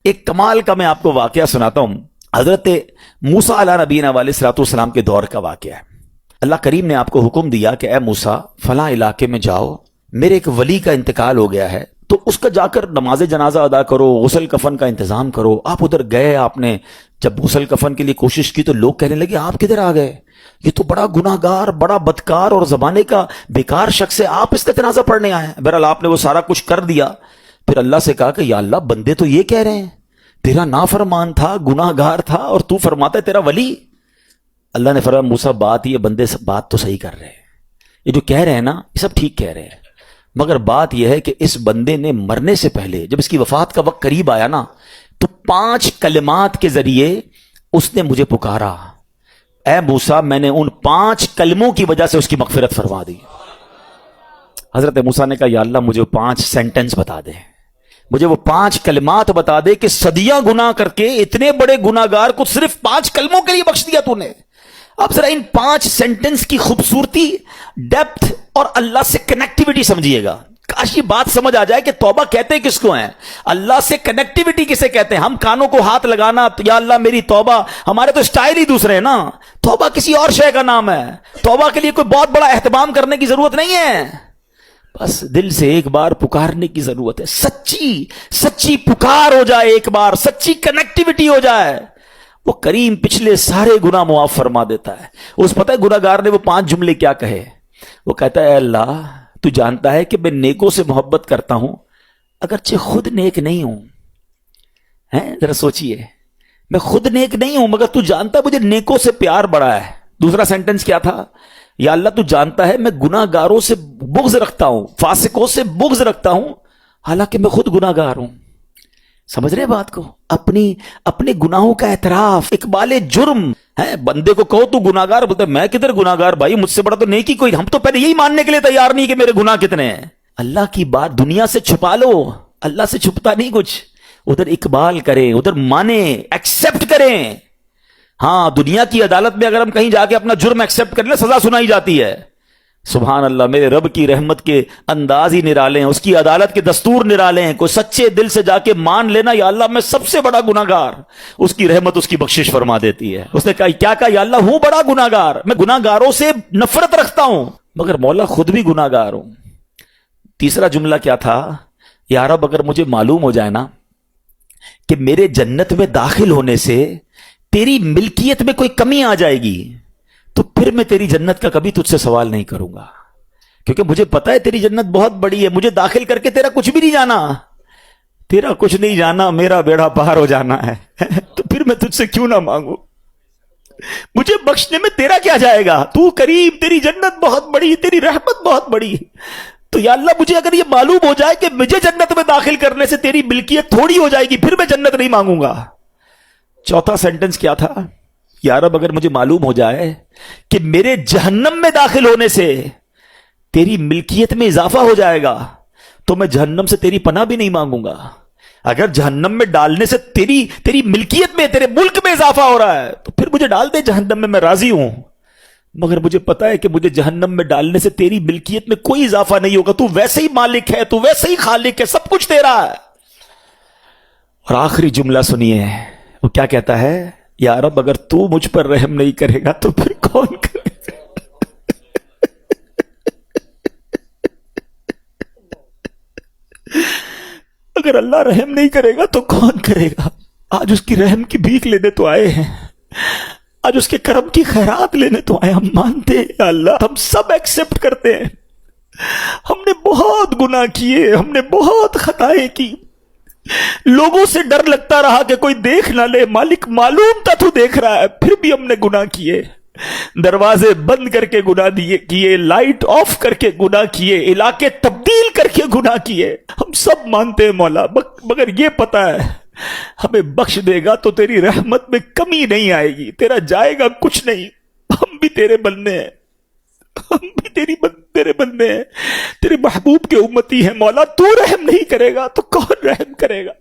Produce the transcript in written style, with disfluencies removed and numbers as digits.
ایک کمال کا میں آپ کو واقعہ سناتا ہوں. حضرت موسیٰ علیہ نبینا والسلام کے دور کا واقعہ ہے. اللہ کریم نے آپ کو حکم دیا کہ اے موسیٰ فلاں علاقے میں جاؤ, میرے ایک ولی کا انتقال ہو گیا ہے, تو اس کا جا کر نماز جنازہ ادا کرو, غسل کفن کا انتظام کرو. آپ ادھر گئے, آپ نے جب غسل کفن کے لیے کوشش کی تو لوگ کہنے لگے آپ کدھر آ گئے, یہ تو بڑا گناہ گار, بڑا بدکار اور زمانے کا بیکار شخص ہے, آپ اس کا جنازہ پڑھنے آئے ہیں. بہرحال آپ نے وہ سارا کچھ کر دیا. پھر اللہ سے کہا کہ یا اللہ بندے تو یہ کہہ رہے ہیں تیرا نافرمان تھا, گناہ گار تھا, اور تو فرماتا ہے تیرا ولی. اللہ نے فرمایا موسیٰ بات یہ بندے بات تو صحیح کر رہے ہیں, یہ جو کہہ رہے ہیں نا یہ سب ٹھیک کہہ رہے ہیں, مگر بات یہ ہے کہ اس بندے نے مرنے سے پہلے جب اس کی وفات کا وقت قریب آیا نا تو 5 کلمات کے ذریعے اس نے مجھے پکارا, اے موسیٰ میں نے ان 5 کلموں کی وجہ سے اس کی مغفرت فرما دی. حضرت موسیٰ نے کہا یا اللہ مجھے 5 سینٹنس بتا دے, مجھے وہ 5 کلمات بتا دے کہ صدیاں گناہ کر کے اتنے بڑے گناہ گار کو صرف 5 کلموں کے لیے بخش دیا تو نے. اب ذرا ان 5 سینٹنس کی خوبصورتی, ڈیپتھ اور اللہ سے کنیکٹیوٹی سمجھیے گا. کاش یہ بات سمجھ آ جائے کہ توبہ کہتے کس کو ہیں, اللہ سے کنیکٹیوٹی کسے کہتے ہیں. ہم کانوں کو ہاتھ لگانا یا اللہ میری توبہ, ہمارے تو سٹائل ہی دوسرے ہیں نا. توبہ کسی اور شے کا نام ہے. توبہ کے لیے کوئی بہت بڑا اہتمام کرنے کی ضرورت نہیں ہے, بس دل سے ایک بار پکارنے کی ضرورت ہے. سچی پکار ہو جائے, ایک بار سچی کنیکٹیوٹی ہو جائے, وہ کریم پچھلے سارے گناہ معاف فرما دیتا ہے. اس پتہ ہے گناہ گار نے وہ 5 جملے کیا کہے, وہ کہتا ہے اے اللہ تو جانتا ہے کہ میں نیکوں سے محبت کرتا ہوں اگرچہ خود نیک نہیں ہوں. ذرا سوچئے, میں خود نیک نہیں ہوں مگر تو جانتا ہے مجھے نیکوں سے پیار بڑا ہے. دوسرا سینٹنس کیا تھا, یا اللہ تو جانتا ہے میں گناہ گاروں سے بغض رکھتا ہوں, فاسقوں سے بغض رکھتا ہوں حالانکہ میں خود گناہ گار ہوں. سمجھ رہے بات کو, اپنے گناہوں کا اعتراف, اقبال جرم ہے. بندے کو کہو تو گناہ گار, بولتا ہے میں کدھر گناہ گار بھائی, مجھ سے بڑا تو نیکی کوئی. ہم تو پہلے یہی ماننے کے لیے تیار نہیں کہ میرے گناہ کتنے ہیں. اللہ کی بات دنیا سے چھپا لو, اللہ سے چھپتا نہیں کچھ. ادھر اقبال کریں, ادھر مانے, ایکسپٹ کریں. ہاں دنیا کی عدالت میں اگر ہم کہیں جا کے اپنا جرم ایکسپٹ کر لیں سزا سنائی جاتی ہے. سبحان اللہ, میرے رب کی رحمت کے انداز ہی نرالے ہیں, اس کی عدالت کے دستور نرالے ہیں. کوئی سچے دل سے جا کے مان لینا یا اللہ میں سب سے بڑا گناہ گار, اس کی رحمت اس کی بخشش فرما دیتی ہے. اس نے کہا کیا کہا, یا اللہ ہوں بڑا گناہ گار, میں گناہ گاروں سے نفرت رکھتا ہوں مگر مولا خود بھی گناہ گار ہوں. تیسرا جملہ کیا تھا, یا رب اگر مجھے معلوم ہو جائے نا کہ میرے جنت میں داخل ہونے سے تیری ملکیت میں کوئی کمی آ جائے گی تو پھر میں تیری جنت کا کبھی تجھ سے سوال نہیں کروں گا, کیونکہ مجھے پتا ہے تیری جنت بہت بڑی ہے. مجھے داخل کر کے تیرا کچھ بھی نہیں جانا, تیرا کچھ نہیں جانا, میرا بیڑا پار ہو جانا ہے. تو پھر میں تجھ سے کیوں نہ مانگوں, مجھے بخشنے میں تیرا کیا جائے گا, تو کریم, تیری جنت بہت بڑی, تیری رحمت بہت بڑی. تو یا اللہ مجھے اگر یہ معلوم ہو جائے کہ مجھے جنت میں داخل کرنے سے تیری ملکیت تھوڑی ہو جائے گی پھر میں جنت نہیں مانگوں گا. چوتھا سینٹنس کیا تھا, یا رب اگر مجھے معلوم ہو جائے کہ میرے جہنم میں داخل ہونے سے تیری ملکیت میں اضافہ ہو جائے گا تو میں جہنم سے تیری پناہ بھی نہیں مانگوں گا. اگر جہنم میں ڈالنے سے تیری ملکیت میں, تیرے ملک میں اضافہ ہو رہا ہے تو پھر مجھے ڈال دے جہنم میں راضی ہوں, مگر مجھے پتا ہے کہ مجھے جہنم میں ڈالنے سے تیری ملکیت میں کوئی اضافہ نہیں ہوگا. تو ویسے ہی مالک ہے, تو ویسے ہی خالق ہے, سب کچھ تیرا ہے. اور آخری جملہ سنیے, وہ کیا کہتا ہے, یا رب اگر تو مجھ پر رحم نہیں کرے گا تو پھر کون کرے گا. اگر اللہ رحم نہیں کرے گا تو کون کرے گا. آج اس کی رحم کی بھیک لینے تو آئے ہیں, آج اس کے کرم کی خیرات لینے تو آئے. ہم مانتے ہیں یا اللہ, ہم سب ایکسپٹ کرتے ہیں, ہم نے بہت گناہ کیے, ہم نے بہت خطائیں کی, لوگوں سے ڈر لگتا رہا کہ کوئی دیکھ نہ لے. مالک معلوم تھا تو دیکھ رہا ہے, پھر بھی ہم نے گناہ کیے. دروازے بند کر کے گناہ کیے, لائٹ آف کر کے گناہ کیے, علاقے تبدیل کر کے گناہ کیے. ہم سب مانتے ہیں مولا, مگر یہ پتا ہے ہمیں بخش دے گا تو تیری رحمت میں کمی نہیں آئے گی, تیرا جائے گا کچھ نہیں. ہم بھی تیرے بندے ہیں, ہم بھی تیرے بندے ہیں, تیرے محبوب کے امتی ہیں مولا. تو رحم نہیں کرے گا تو کون رحم کرے گا.